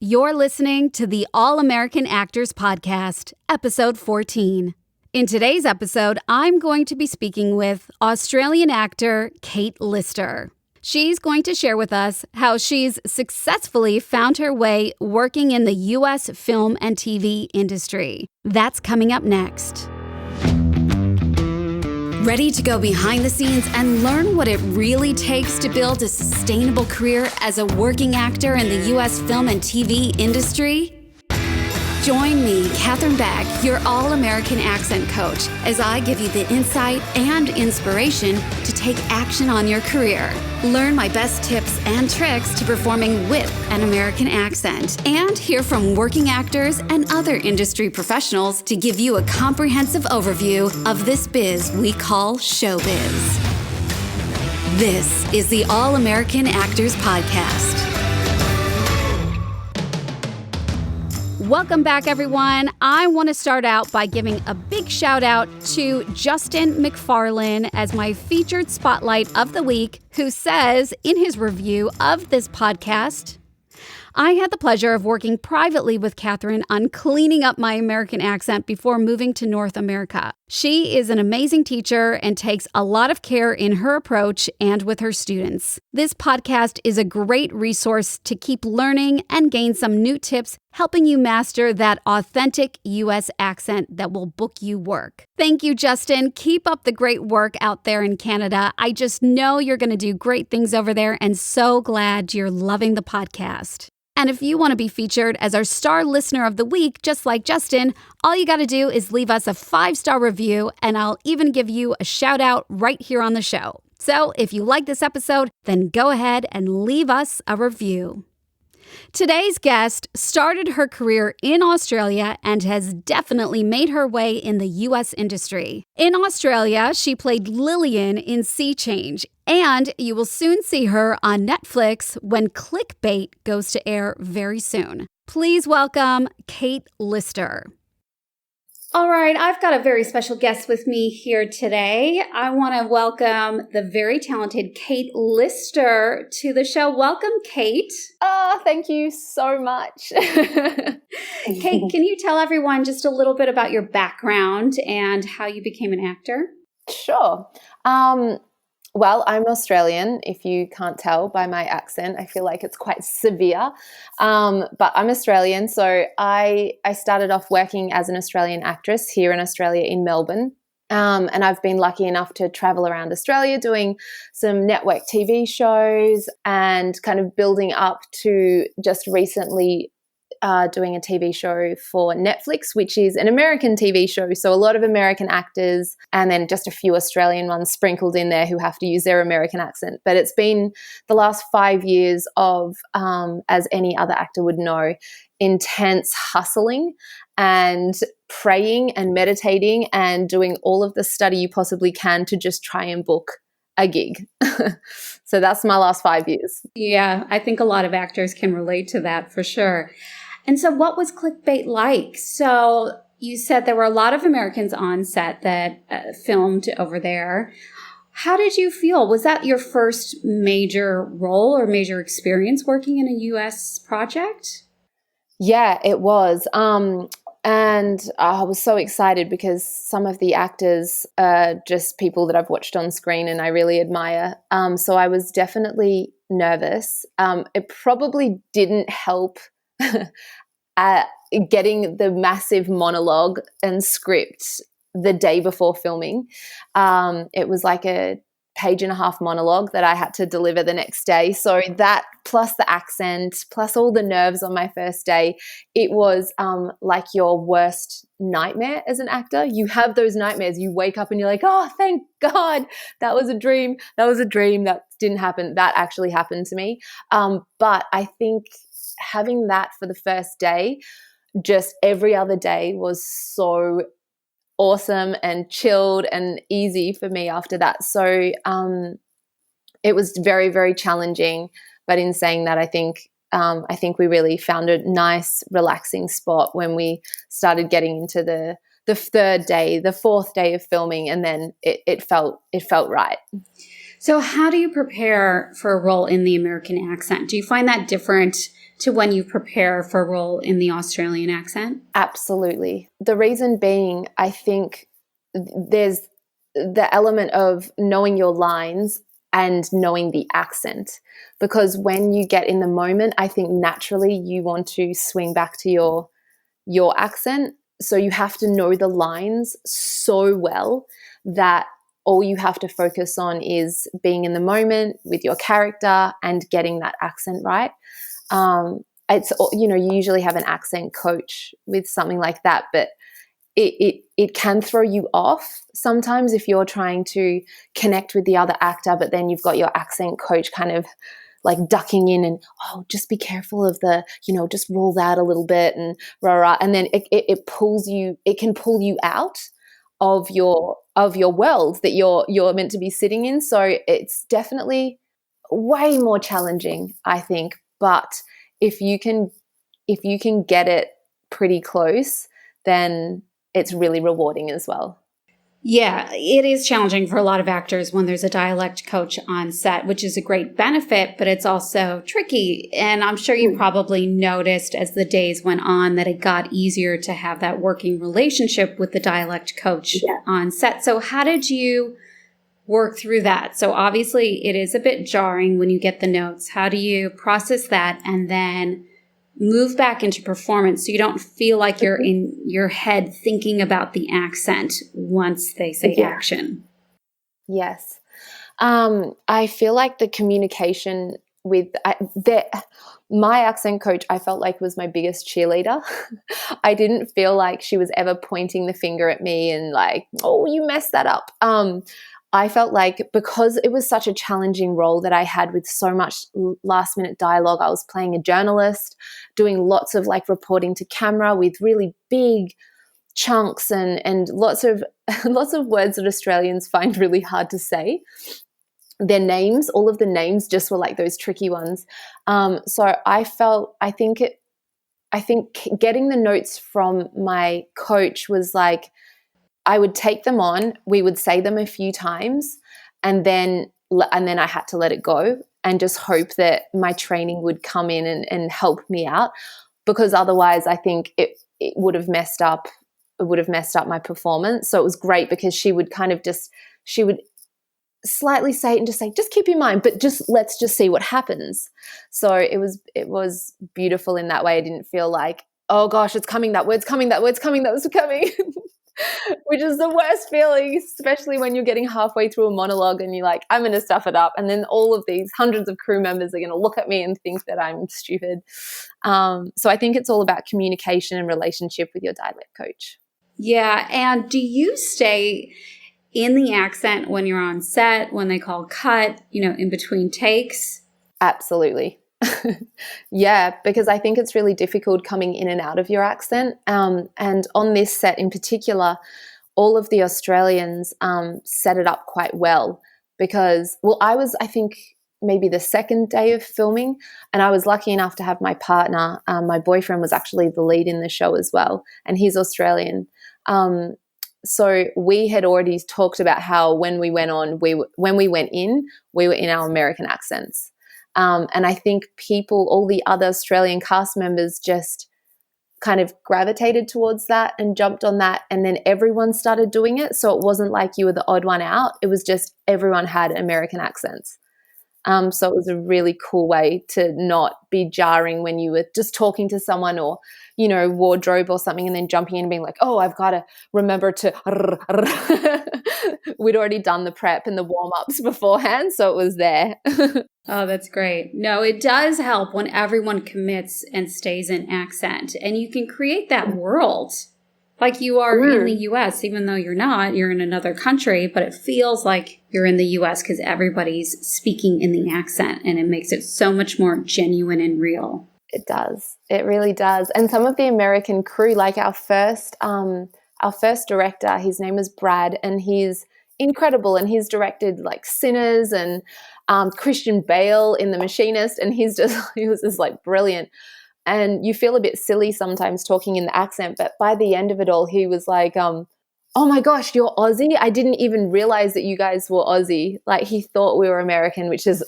You're listening to the All-American Actors Podcast, Episode 14. In today's episode, I'm going to be speaking with Australian actor Kate Lister. She's going to share with us how she's successfully found her way working in the U.S. film and TV industry. That's coming up next. Ready to go behind the scenes and learn what it really takes to build a sustainable career as a working actor in the U.S. film and TV industry? Join me, Katherine Beck, your All-American Accent Coach, as I give you the insight and inspiration to take action on your career. Learn my best tips and tricks to performing with an American accent, and hear from working actors and other industry professionals to give you a comprehensive overview of this biz we call showbiz. This is the All-American Actors Podcast. Welcome back, everyone. I want to start out by giving a big shout out to Justin McFarlane as my featured spotlight of the week, who says in his review of this podcast, I had the pleasure of working privately with Katherine on cleaning up my American accent before moving to North America. She is an amazing teacher and takes a lot of care in her approach and with her students. This podcast is a great resource to keep learning and gain some new tips, helping you master that authentic U.S. accent that will book you work. Thank you, Justin. Keep up the great work out there in Canada. I just know you're going to do great things over there, and so glad you're loving the podcast. And if you want to be featured as our star listener of the week, just like Justin, all you got to do is leave us a 5-star review, and I'll even give you a shout out right here on the show. So if you like this episode, then go ahead and leave us a review. Today's guest started her career in Australia and has definitely made her way in the U.S. industry. In Australia, she played Lillian in Sea Change, and you will soon see her on Netflix when Clickbait goes to air very soon. Please welcome Kate Lister. All right, I've got a very special guest with me here today. I want to welcome the very talented Kate Lister to the show. Welcome, Kate. Oh, thank you so much. Kate, can you tell everyone just a little bit about your background and how you became an actor? Sure. Well, I'm Australian, if you can't tell by my accent. I feel like it's quite severe, but I'm Australian. So I started off working as an Australian actress here in Australia in Melbourne, and I've been lucky enough to travel around Australia doing some network TV shows and kind of building up to just recently doing a TV show for Netflix, which is an American TV show. So a lot of American actors and then just a few Australian ones sprinkled in there who have to use their American accent. But it's been the last 5 years of, as any other actor would know, intense hustling and praying and meditating and doing all of the study you possibly can to just try and book a gig. So that's my last 5 years. Yeah, I think a lot of actors can relate to that for sure. And so what was Clickbait like? So you said there were a lot of Americans on set that filmed over there. How did you feel? Was that your first major role or major experience working in a U.S. project? Yeah, it was. And I was so excited because some of the actors are just people that I've watched on screen and I really admire. So I was definitely nervous. It probably didn't help getting the massive monologue and script the day before filming. It was like a 1.5-page monologue that I had to deliver the next day. So that plus the accent, plus all the nerves on my first day, it was like your worst nightmare as an actor. You have those nightmares. You wake up and you're like, oh, thank God, that was a dream. That was a dream. That didn't happen. That actually happened to me. But I think having that for the first day, just every other day was so awesome and chilled and easy for me after that. So it was very, very challenging. But in saying that, I think we really found a nice, relaxing spot when we started getting into the third day, the fourth day of filming, and then it felt right. So how do you prepare for a role in the American accent? Do you find that different to when you prepare for a role in the Australian accent? Absolutely. The reason being, I think there's the element of knowing your lines and knowing the accent. Because when you get in the moment, I think naturally you want to swing back to your accent. So you have to know the lines so well that all you have to focus on is being in the moment with your character and getting that accent right. It's, you know, you usually have an accent coach with something like that, but it can throw you off sometimes if you're trying to connect with the other actor, but then you've got your accent coach kind of like ducking in and, oh, just be careful of the, you know, just roll that a little bit and rah, rah. And then it pulls you, it can pull you out of your world that you're meant to be sitting in. So it's definitely way more challenging, I think. But if you can get it pretty close, then it's really rewarding as well. Yeah, it is challenging for a lot of actors when there's a dialect coach on set, which is a great benefit, but it's also tricky. And I'm sure you probably noticed as the days went on that it got easier to have that working relationship with the dialect coach on set. So how did you work through that? So obviously it is a bit jarring when you get the notes. How do you process that and then move back into performance so you don't feel like you're in your head thinking about the accent once they say action? Yes. I feel like the communication with my accent coach, I felt like was my biggest cheerleader. I didn't feel like she was ever pointing the finger at me and like, oh, you messed that up. I felt like because it was such a challenging role that I had with so much last minute dialogue, I was playing a journalist, doing lots of like reporting to camera with really big chunks and lots of words that Australians find really hard to say. Their names, all of the names just were like those tricky ones. So I think getting the notes from my coach was like, I would take them on, we would say them a few times, and then I had to let it go and just hope that my training would come in and help me out, because otherwise I think it would have messed up my performance. So it was great because she would slightly say it and just say, just keep in mind, but let's just see what happens. So it was beautiful in that way. I didn't feel like, oh gosh, it's coming, that word's coming, that was coming. Which is the worst feeling, especially when you're getting halfway through a monologue and you're like, I'm going to stuff it up. And then all of these hundreds of crew members are going to look at me and think that I'm stupid. So I think it's all about communication and relationship with your dialect coach. Yeah. And do you stay in the accent when you're on set, when they call cut, in between takes? Absolutely. Yeah, because I think it's really difficult coming in and out of your accent. And on this set in particular, all of the Australians set it up quite well because, I was, I think, maybe the second day of filming, and I was lucky enough to have my partner. My boyfriend was actually the lead in the show as well, and he's Australian. So we had already talked about how when we went in, we were in our American accents. And I think all the other Australian cast members just kind of gravitated towards that and jumped on that. And then everyone started doing it. So it wasn't like you were the odd one out. It was just everyone had American accents. So it was a really cool way to not be jarring when you were just talking to someone or, wardrobe or something, and then jumping in and being like, oh, I've got to remember to. We'd already done the prep and the warm-ups beforehand, so it was there. Oh, that's great. No, it does help when everyone commits and stays in accent, and you can create that world like you are in the U.S., even though you're not. You're in another country, but it feels like you're in the U.S. because everybody's speaking in the accent, and it makes it so much more genuine and real. It does. It really does. And some of the American crew, like our first director, his name was Brad, and he's incredible, and he's directed like Sinners and Christian Bale in The Machinist, and he was just like brilliant. And you feel a bit silly sometimes talking in the accent, but by the end of it all, he was like, oh my gosh, you're Aussie? I didn't even realize that you guys were Aussie. Like he thought we were American, which is,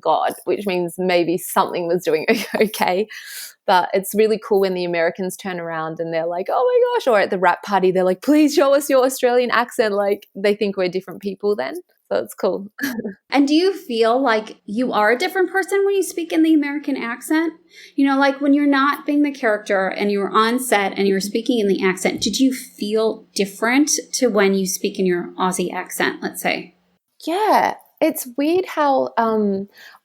God, which means maybe something was doing okay. But it's really cool when the Americans turn around and they're like, oh my gosh, or at the rap party, they're like, please show us your Australian accent. Like they think we're different people then. So it's cool. And do you feel like you are a different person when you speak in the American accent? You know, like when you're not being the character and you were on set and you were speaking in the accent, did you feel different to when you speak in your Aussie accent, let's say? Yeah, it's weird how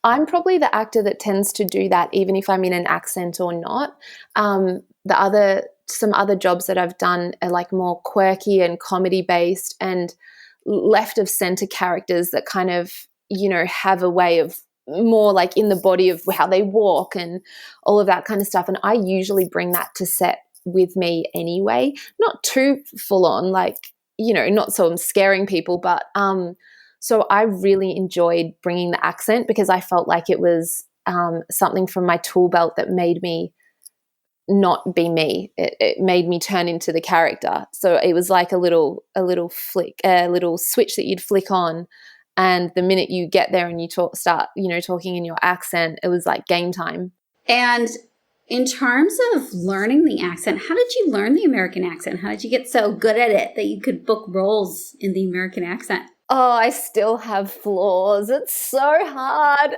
I'm probably the actor that tends to do that, even if I'm in an accent or not. Some other jobs that I've done are like more quirky and comedy based and left of center characters that kind of, you know, have a way of more like in the body of how they walk and all of that kind of stuff. And I usually bring that to set with me anyway, not too full on, like, you know, not so I'm scaring people, but so I really enjoyed bringing the accent because I felt like it was something from my tool belt that made me not be me. It made me turn into the character. So it was like a little flick, a little switch that you'd flick on, and the minute you get there and you start, you know, talking in your accent, it was like game time. And in terms of learning the accent, how did you learn the American accent? How did you get so good at it that you could book roles in the American accent? Oh, I still have flaws. It's so hard.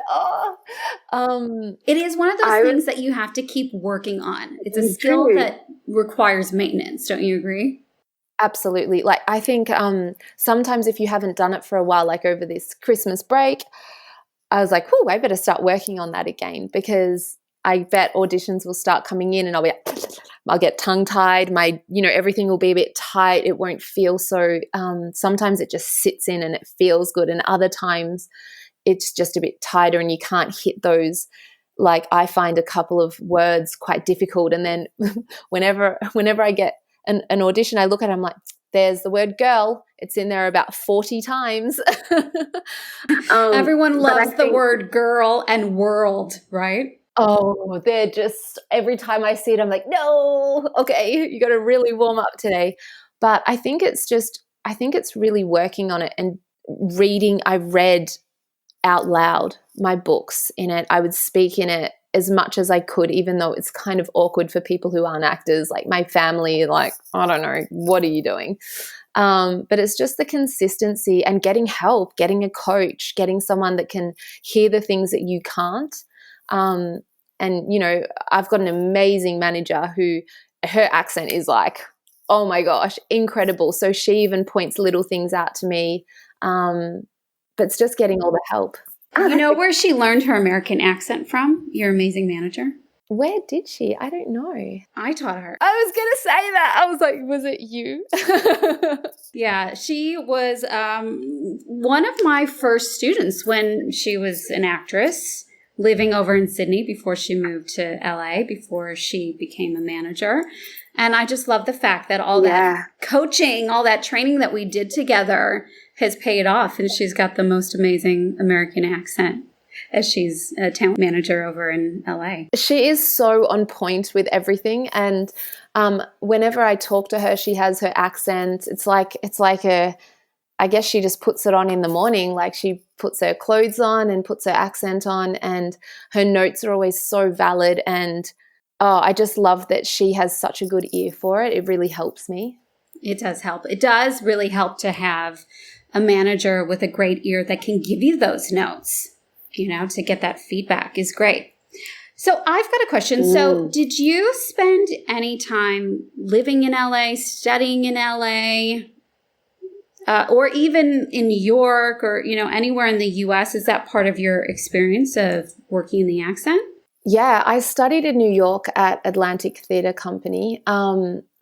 It is one of those things that you have to keep working on. It's a skill that requires maintenance. Don't you agree? Absolutely. Like I think sometimes if you haven't done it for a while, like over this Christmas break, I was like, I better start working on that again because I bet auditions will start coming in and I'll get tongue-tied. Everything will be a bit tight. It won't feel so, sometimes it just sits in and it feels good. And other times it's just a bit tighter and you can't hit those. Like I find a couple of words quite difficult. And then whenever I get an audition, I look at it, I'm like, there's the word girl. It's in there about 40 times. Everyone loves the word girl and world, right? Oh, they're just, every time I see it, I'm like, no, okay, you got to really warm up today. But I think it's really working on it and reading. I read out loud my books in it. I would speak in it as much as I could, even though it's kind of awkward for people who aren't actors, like my family, like, I don't know, what are you doing? But it's just the consistency and getting help, getting a coach, getting someone that can hear the things that you can't. And, you know, I've got an amazing manager who her accent is like, oh my gosh, incredible. So she even points little things out to me. But it's just getting all the help. You know where she learned her American accent from? Your amazing manager? Where did she? I don't know. I taught her. I was going to say that. I was like, was it you? Yeah, she was one of my first students when she was an actress living over in Sydney before she moved to LA, before she became a manager. And I just love the fact that all that coaching, all that training that we did together has paid off. And she's got the most amazing American accent as she's a talent manager over in LA. She is so on point with everything. And whenever I talk to her, she has her accent. It's like I guess she just puts it on in the morning. Like she puts her clothes on and puts her accent on, and her notes are always so valid. And I just love that she has such a good ear for it. It really helps me. It does help. It does really help to have a manager with a great ear that can give you those notes, you know, to get that feedback is great. So I've got a question. So did you spend any time living in LA, studying in LA? Or even in New York or, you know, anywhere in the U.S., is that part of your experience of working in the accent? Yeah, I studied in New York at Atlantic Theatre Company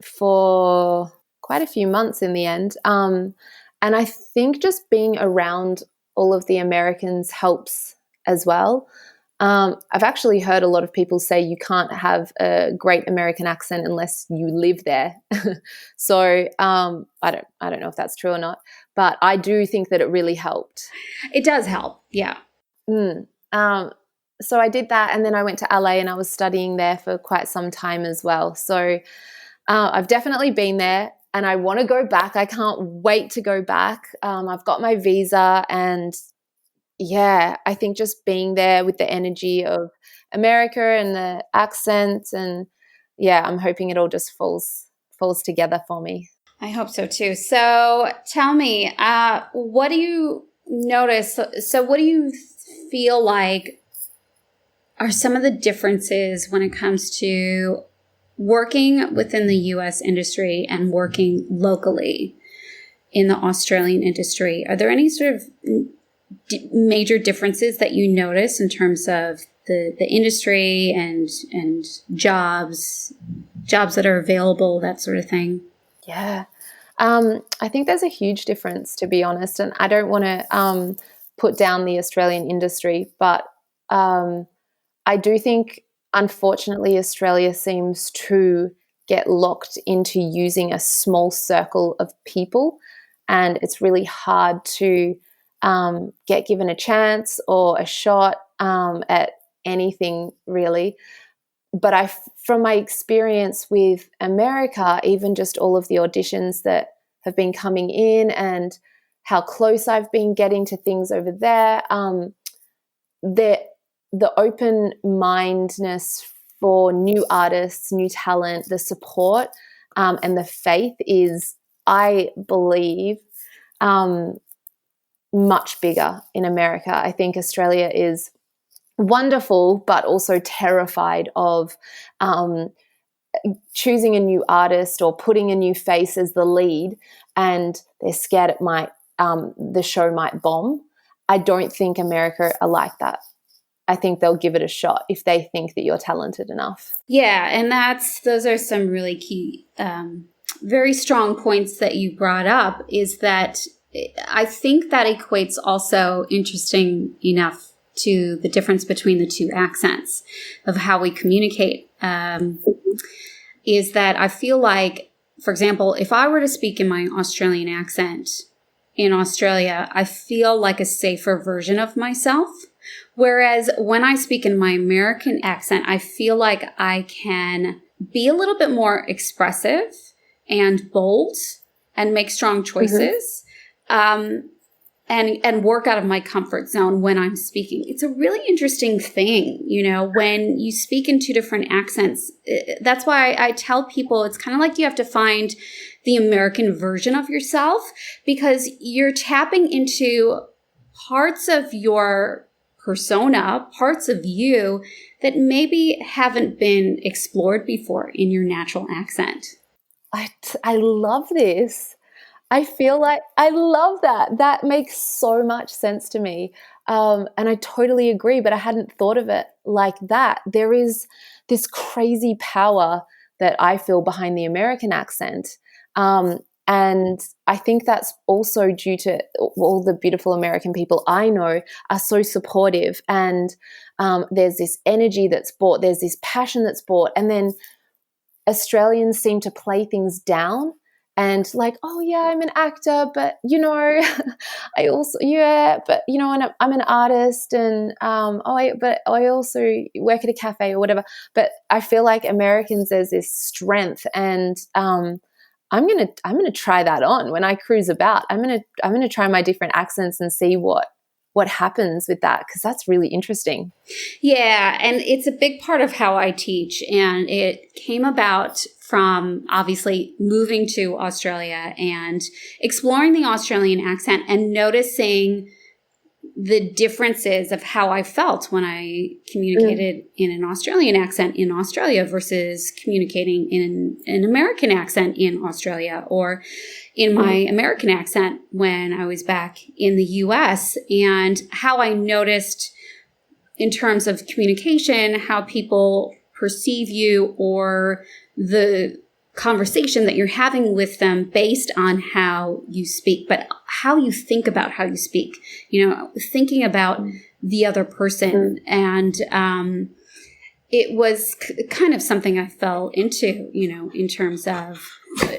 for quite a few months in the end. And I think just being around all of the Americans helps as well. I've actually heard a lot of people say you can't have a great American accent unless you live there. So I don't know if that's true or not, but I do think that it really helped. It does help, yeah. So I did that, and then I went to LA and I was studying there for quite some time as well. So I've definitely been there, and I want to go back. I can't wait to go back. I've got my visa, and yeah, I think just being there with the energy of America and the accents, and yeah, I'm hoping it all just falls together for me. I hope so too. So tell me, what do you notice? So what do you feel like are some of the differences when it comes to working within the US industry and working locally in the Australian industry? Are there any sort of major differences that you notice in terms of the industry and jobs that are available, that sort of thing? Yeah. I think there's a huge difference, to be honest, and I don't want to put down the Australian industry, but I do think, unfortunately, Australia seems to get locked into using a small circle of people, and it's really hard to get given a chance or a shot at anything, really. But from my experience with America, even just all of the auditions that have been coming in and how close I've been getting to things over there, the open mindedness for new artists, new talent, the support, and the faith is, I believe, much bigger in America. I think Australia is wonderful, but also terrified of choosing a new artist or putting a new face as the lead, and they're scared it might the show might bomb. I don't think America are like that. I think they'll give it a shot if they think that you're talented enough. Yeah, and those are some really key, very strong points that you brought up. Is that I think that equates also, interesting enough, to the difference between the two accents of how we communicate. Is that I feel like, for example, if I were to speak in my Australian accent in Australia, I feel like a safer version of myself. Whereas when I speak in my American accent, I feel like I can be a little bit more expressive and bold and make strong choices. And work out of my comfort zone when I'm speaking. It's a really interesting thing, when you speak in two different accents. That's why I tell people it's kind of like you have to find the American version of yourself, because you're tapping into parts of your persona, parts of you that maybe haven't been explored before in your natural accent. I love this. I feel like I love that. That makes so much sense to me. And I totally agree, but I hadn't thought of it like that. There is this crazy power that I feel behind the American accent. And I think that's also due to all the beautiful American people I know are so supportive. And there's this energy that's brought, there's this passion that's brought. And then Australians seem to play things down and like, oh yeah, I'm an actor, but I also, and I'm an artist, and but I also work at a cafe or whatever. But I feel like Americans, there's this strength, and I'm gonna try that on when I cruise about. I'm gonna try my different accents and see what happens with that, because that's really interesting. Yeah, and it's a big part of how I teach, and it came about from obviously moving to Australia and exploring the Australian accent and noticing the differences of how I felt when I communicated in an Australian accent in Australia versus communicating in an American accent in Australia, or in my American accent when I was back in the US, and how I noticed in terms of communication, how people perceive you or the conversation that you're having with them based on how you speak, but how you think about how you speak, thinking about the other person. And it was kind of something I fell into, in terms of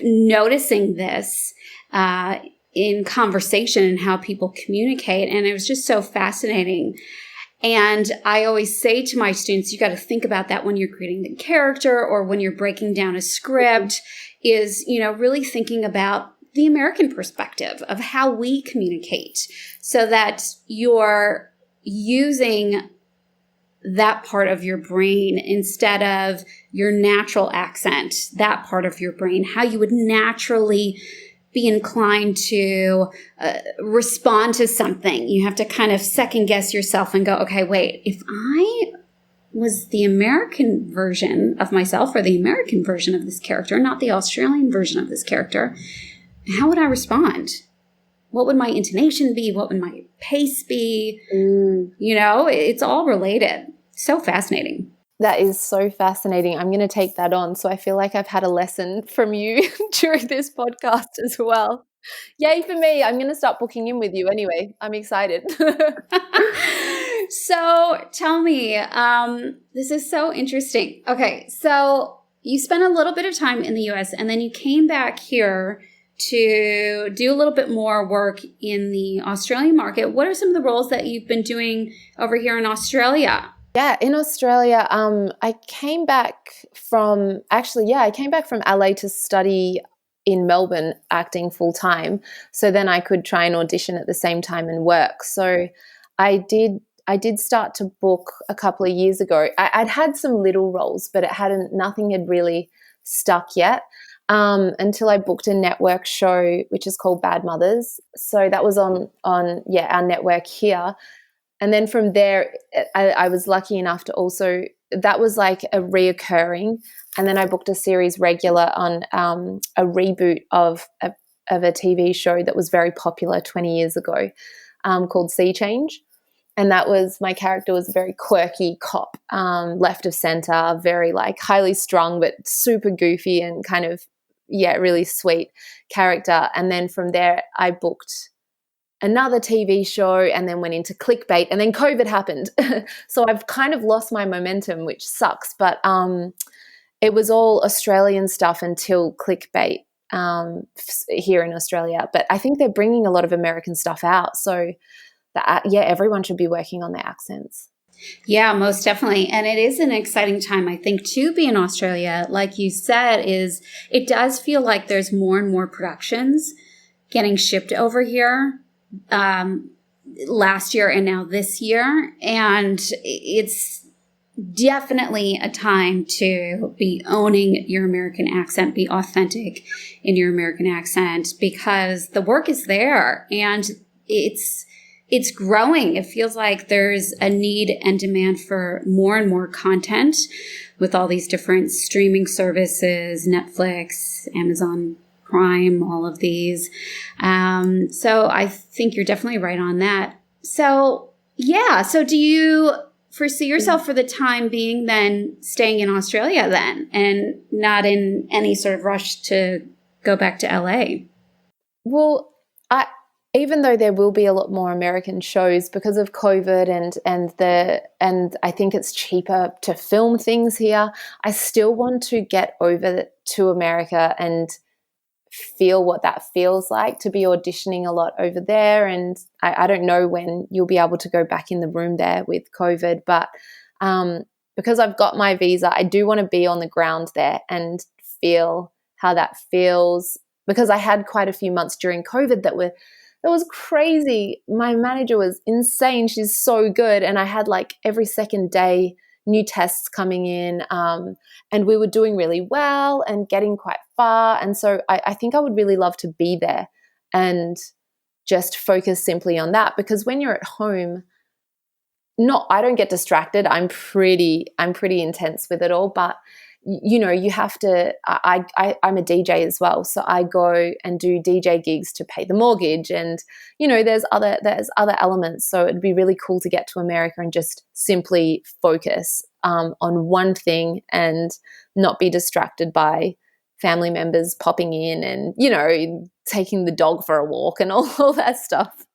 noticing this in conversation and how people communicate. And it was just so fascinating. And I always say to my students, you got to think about that when you're creating the character or when you're breaking down a script, is, really thinking about the American perspective of how we communicate so that you're using that part of your brain instead of your natural accent, that part of your brain, how you would naturally be inclined to respond to something. You have to kind of second guess yourself and go, okay, wait, if I was the American version of myself or the American version of this character, not the Australian version of this character, how would I respond? What would my intonation be? What would my pace be? You know, it's all related. So fascinating. That is so fascinating. I'm going to take that on. So I feel like I've had a lesson from you during this podcast as well. Yay for me. I'm going to start booking in with you anyway. I'm excited. So tell me, this is so interesting. Okay, so you spent a little bit of time in the US and then you came back here to do a little bit more work in the Australian market. What are some of the roles that you've been doing over here in Australia? Yeah, in Australia, I came back from LA to study in Melbourne acting full time. So then I could try and audition at the same time and work. So I did start to book a couple of years ago. I'd had some little roles, but nothing had really stuck yet. Until I booked a network show, which is called Bad Mothers. So that was on our network here. And then from there, I was lucky enough to also, that was like a reoccurring. And then I booked a series regular on a reboot of a TV show that was very popular 20 years ago called Sea Change. And that was, my character was a very quirky cop, left of center, very like highly strung, but super goofy and kind of, really sweet character. And then from there, I booked another TV show and then went into clickbait, and then COVID happened. So I've kind of lost my momentum, which sucks, but it was all Australian stuff until clickbait here in Australia. But I think they're bringing a lot of American stuff out. So everyone should be working on their accents. Yeah, most definitely. And it is an exciting time, I think, to be in Australia. Like you said, it does feel like there's more and more productions getting shipped over here last year and now this year. And it's definitely a time to be owning your American accent, be authentic in your American accent, because the work is there and it's growing. It feels like there's a need and demand for more and more content with all these different streaming services, Netflix, Amazon Prime, all of these. So I think you're definitely right on that. So do you foresee yourself for the time being then staying in Australia then and not in any sort of rush to go back to LA? Well, even though there will be a lot more American shows because of COVID and I think it's cheaper to film things here, I still want to get over to America and feel what that feels like to be auditioning a lot over there. And I don't know when you'll be able to go back in the room there with COVID, but because I've got my visa, I do want to be on the ground there and feel how that feels, because I had quite a few months during COVID that was crazy. My manager was insane. She's so good. And I had like every second day new tests coming in, and we were doing really well and getting quite far. And so I think I would really love to be there and just focus simply on that, because when you're at home, I don't get distracted. I'm pretty intense with it all, but you have to, I'm a DJ as well. So I go and do DJ gigs to pay the mortgage, and, there's other elements. So it'd be really cool to get to America and just simply focus on one thing and not be distracted by family members popping in and, taking the dog for a walk and all that stuff.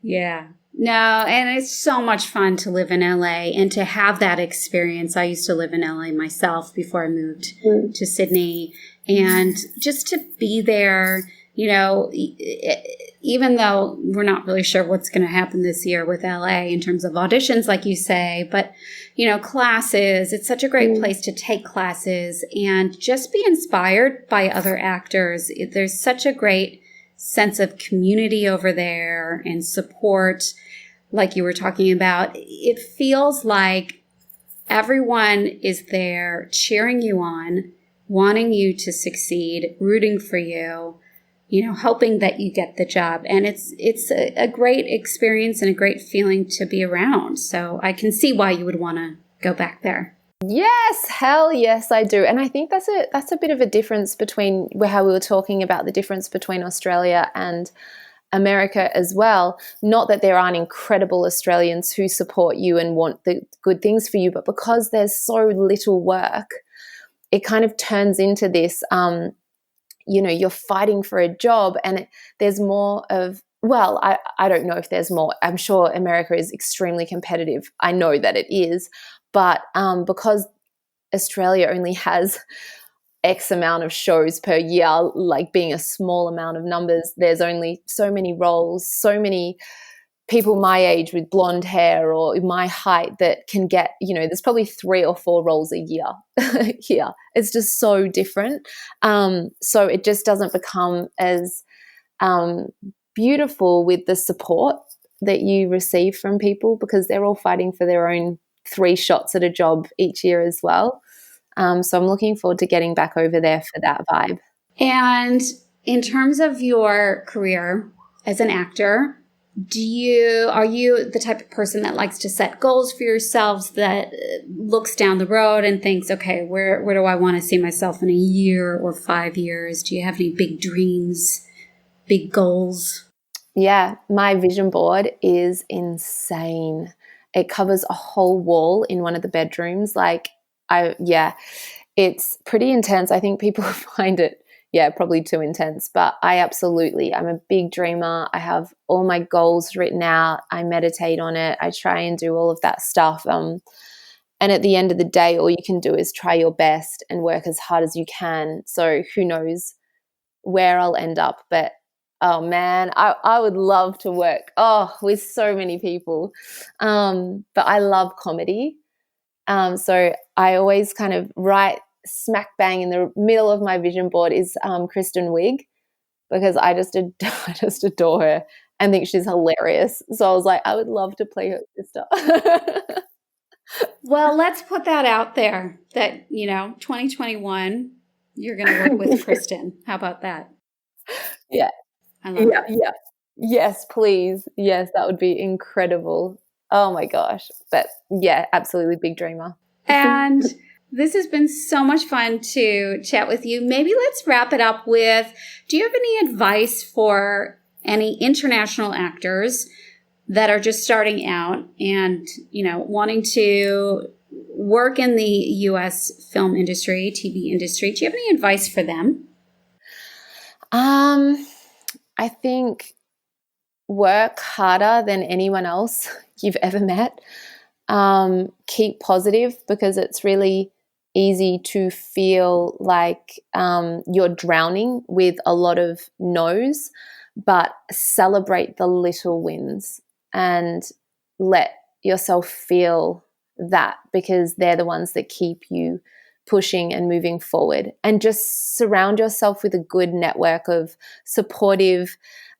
Yeah. No, and it's so much fun to live in LA and to have that experience. I used to live in LA myself before I moved to Sydney, and just to be there, even though we're not really sure what's going to happen this year with LA in terms of auditions, like you say, but, classes, it's such a great place to take classes and just be inspired by other actors. There's such a great sense of community over there and support, like you were talking about. It feels like everyone is there cheering you on, wanting you to succeed, rooting for you, hoping that you get the job. And it's a great experience and a great feeling to be around. So I can see why you would want to go back there. Yes, hell yes, I do. And I think that's a bit of a difference between how we were talking about the difference between Australia and America as well. Not that there aren't incredible Australians who support you and want the good things for you, but because there's so little work, it kind of turns into this, you're fighting for a job, and there's more of, well, I don't know if there's more. I'm sure America is extremely competitive. I know that it is. But because Australia only has X amount of shows per year, like being a small amount of numbers, there's only so many roles, so many people my age with blonde hair or my height that can get, there's probably 3 or 4 roles a year here. It's just so different. So it just doesn't become as beautiful with the support that you receive from people, because they're all fighting for their own 3 shots at a job each year as well. So I'm looking forward to getting back over there for that vibe. And in terms of your career as an actor, are you the type of person that likes to set goals for yourselves, that looks down the road and thinks, okay, where do I want to see myself in a year or 5 years? Do you have any big dreams, big goals? Yeah, my vision board is insane. It covers a whole wall in one of the bedrooms. It's pretty intense. I think people find it, probably too intense, but I'm a big dreamer. I have all my goals written out. I meditate on it. I try and do all of that stuff. And at the end of the day, all you can do is try your best and work as hard as you can. So who knows where I'll end up, but oh man, I would love to work with so many people. But I love comedy. So I always kind of write smack bang in the middle of my vision board is Kristen Wiig, because I just adore her and think she's hilarious. So I was like, I would love to play her sister. Well, let's put that out there that, 2021, you're going to work with Kristen. How about that? Yeah. I love that. Yeah. Yes, please. Yes, that would be incredible. Oh my gosh. But yeah, absolutely big dreamer. And this has been so much fun to chat with you. Maybe let's wrap it up with, do you have any advice for any international actors that are just starting out and, wanting to work in the U.S. film industry, TV industry? Do you have any advice for them? I think work harder than anyone else you've ever met. Keep positive, because it's really easy to feel like you're drowning with a lot of no's, but celebrate the little wins and let yourself feel that, because they're the ones that keep you pushing and moving forward. And just surround yourself with a good network of supportive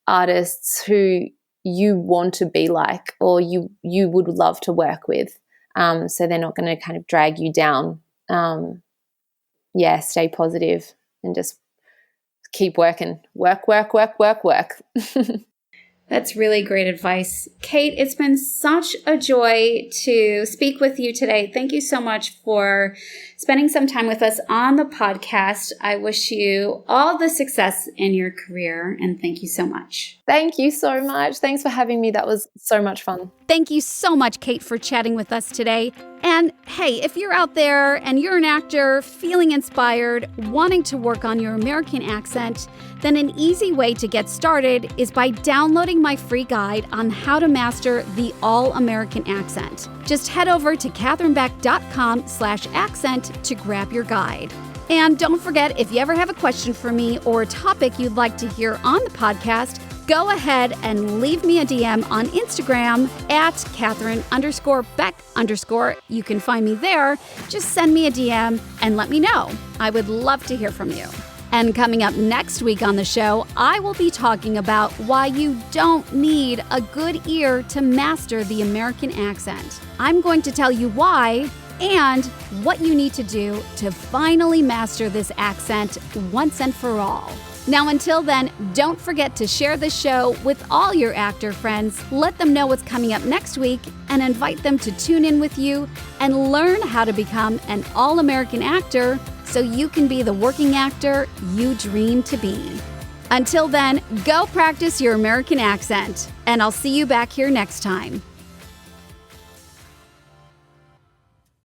artists who you want to be like, or you would love to work with. So they're not going to kind of drag you down. Stay positive and just keep working. Work. That's really great advice. Kate, it's been such a joy to speak with you today. Thank you so much for spending some time with us on the podcast. I wish you all the success in your career, and thank you so much. Thank you so much. Thanks for having me. That was so much fun. Thank you so much, Kate, for chatting with us today. And hey, if you're out there and you're an actor feeling inspired, wanting to work on your American accent, then an easy way to get started is by downloading my free guide on how to master the all-American accent. Just head over to katherinebeck.com/accent to grab your guide. And don't forget, if you ever have a question for me or a topic you'd like to hear on the podcast, go ahead and leave me a DM on Instagram at Katherine_Beck_. You can find me there. Just send me a DM and let me know. I would love to hear from you. And coming up next week on the show, I will be talking about why you don't need a good ear to master the American accent. I'm going to tell you why and what you need to do to finally master this accent once and for all. Now, until then, don't forget to share the show with all your actor friends. Let them know what's coming up next week and invite them to tune in with you and learn how to become an all-American actor so you can be the working actor you dream to be. Until then, go practice your American accent, and I'll see you back here next time.